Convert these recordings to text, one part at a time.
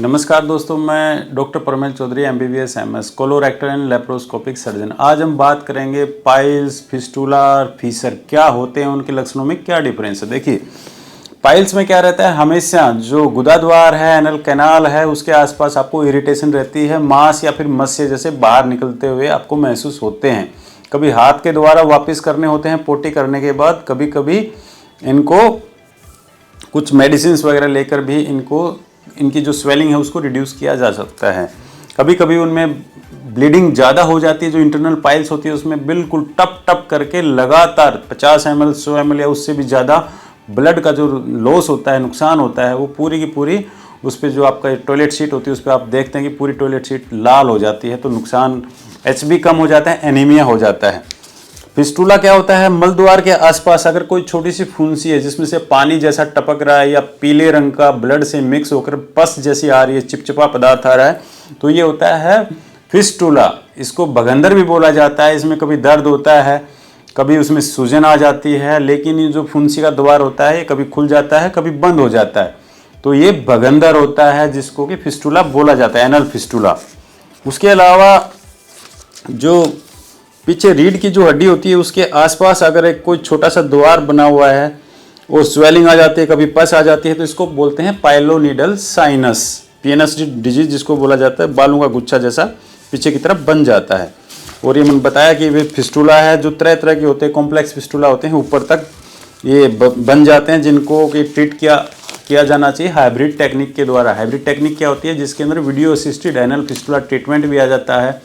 नमस्कार दोस्तों, मैं doctor Parmel Chaudhary MBBS MS colorectal and laparoscopic surgeon. आज हम बात करेंगे पाइल्स, फिस्टुला और फीसर क्या होते हैं, उनके लक्षणों में क्या डिफरेंस है। देखिए, पाइल्स में क्या रहता है, हमेशा जो गुदाद्वार है, एनल कैनाल है, उसके आसपास आपको इरिटेशन रहती है, मांस या फिर मस्से जैसे बाहर निकलते हुए आपको महसूस होते हैं। कभी हाथ के द्वारा वापस करने होते हैं पोटी करने के बाद, कभी कभी इनको कुछ मेडिसिन वगैरह लेकर भी इनकी जो स्वेलिंग है उसको रिड्यूस किया जा सकता है। कभी कभी उनमें ब्लीडिंग ज़्यादा हो जाती है, जो इंटरनल पाइल्स होती है उसमें बिल्कुल टप टप करके लगातार 50 ml 100 ml या उससे भी ज़्यादा ब्लड का जो लॉस होता है, नुकसान होता है, वो पूरी की पूरी उस पर जो आपका टॉयलेट सीट होती है उस पर आप देखते हैं कि पूरी टॉयलेट सीट लाल हो जाती है, तो नुकसान HB कम हो जाता है, एनीमिया हो जाता है। फिस्टुला क्या होता है, मलद्वार के आसपास अगर कोई छोटी सी फुंसी है जिसमें से पानी जैसा टपक रहा है या पीले रंग का ब्लड से मिक्स होकर पस जैसी आ रही है, चिपचिपा पदार्थ आ रहा है, तो ये होता है फिस्टुला। इसको भगंदर भी बोला जाता है। इसमें कभी दर्द होता है, कभी उसमें सूजन आ जाती है, लेकिन ये जो फुंसी का द्वार होता है ये कभी खुल जाता है, कभी बंद हो जाता है, तो ये भगंदर होता है जिसको कि फिस्टुला बोला जाता है, एनल फिस्टुला। उसके अलावा जो पीछे रीढ़ की जो हड्डी होती है उसके आसपास अगर एक कोई छोटा सा द्वार बना हुआ है और स्वेलिंग आ जाती है, कभी पस आ जाती है, तो इसको बोलते हैं पाइलोनिडल साइनस, PNS डिजीज जिसको बोला जाता है। बालों का गुच्छा जैसा पीछे की तरफ बन जाता है। और ये मैंने बताया कि वे फिस्टुला है जो तरह तरह के होते हैं, कॉम्प्लेक्स फिस्टुला होते हैं, ऊपर तक ये बन जाते हैं, जिनको कि ट्रीट किया जाना चाहिए हाइब्रिड टेक्निक के द्वारा। हाइब्रिड टेक्निक क्या होती है, जिसके अंदर video assisted anal fistula treatment भी आ जाता है,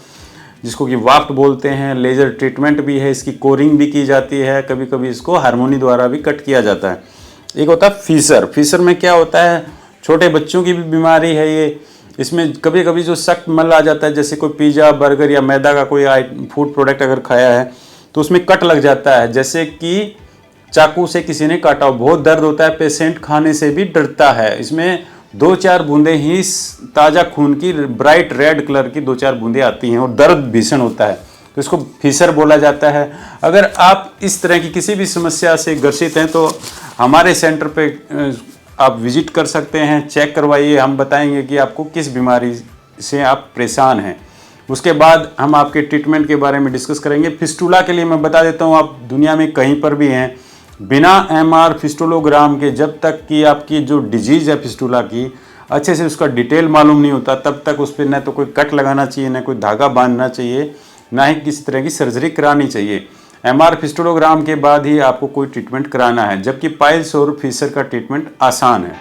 जिसको कि वाफ्ट बोलते हैं। लेज़र ट्रीटमेंट भी है, इसकी कोरिंग भी की जाती है, कभी कभी इसको हार्मोनी द्वारा भी कट किया जाता है। एक होता है फीसर। फीसर में क्या होता है, छोटे बच्चों की भी बीमारी है ये। इसमें कभी कभी जो सख्त मल आ जाता है, जैसे कोई पिज़्ज़ा, बर्गर या मैदा का कोई फूड प्रोडक्ट अगर खाया है तो उसमें कट लग जाता है, जैसे कि चाकू से किसी ने काटा हो, बहुत दर्द होता है, पेशेंट खाने से भी डरता है। इसमें 2-4 बूंदें ही ताज़ा खून की ब्राइट रेड कलर की 2-4 बूंदें आती हैं और दर्द भीषण होता है, तो इसको फीसर बोला जाता है। अगर आप इस तरह की किसी भी समस्या से ग्रसित हैं तो हमारे सेंटर पे आप विजिट कर सकते हैं, चेक करवाइए, हम बताएंगे कि आपको किस बीमारी से आप परेशान हैं। उसके बाद हम आपके ट्रीटमेंट के बारे में डिस्कस करेंगे। फिस्टुला के लिए मैं बता देता हूँ, आप दुनिया में कहीं पर भी हैं, बिना MR फिस्टुलोग्राम के जब तक कि आपकी जो डिजीज़ है फिस्टुला की अच्छे से उसका डिटेल मालूम नहीं होता, तब तक उस पर न तो कोई कट लगाना चाहिए, न कोई धागा बांधना चाहिए, ना ही किसी तरह की सर्जरी करानी चाहिए। MR फिस्टुलोग्राम के बाद ही आपको कोई ट्रीटमेंट कराना है, जबकि पाइल्स और फीसर का ट्रीटमेंट आसान है।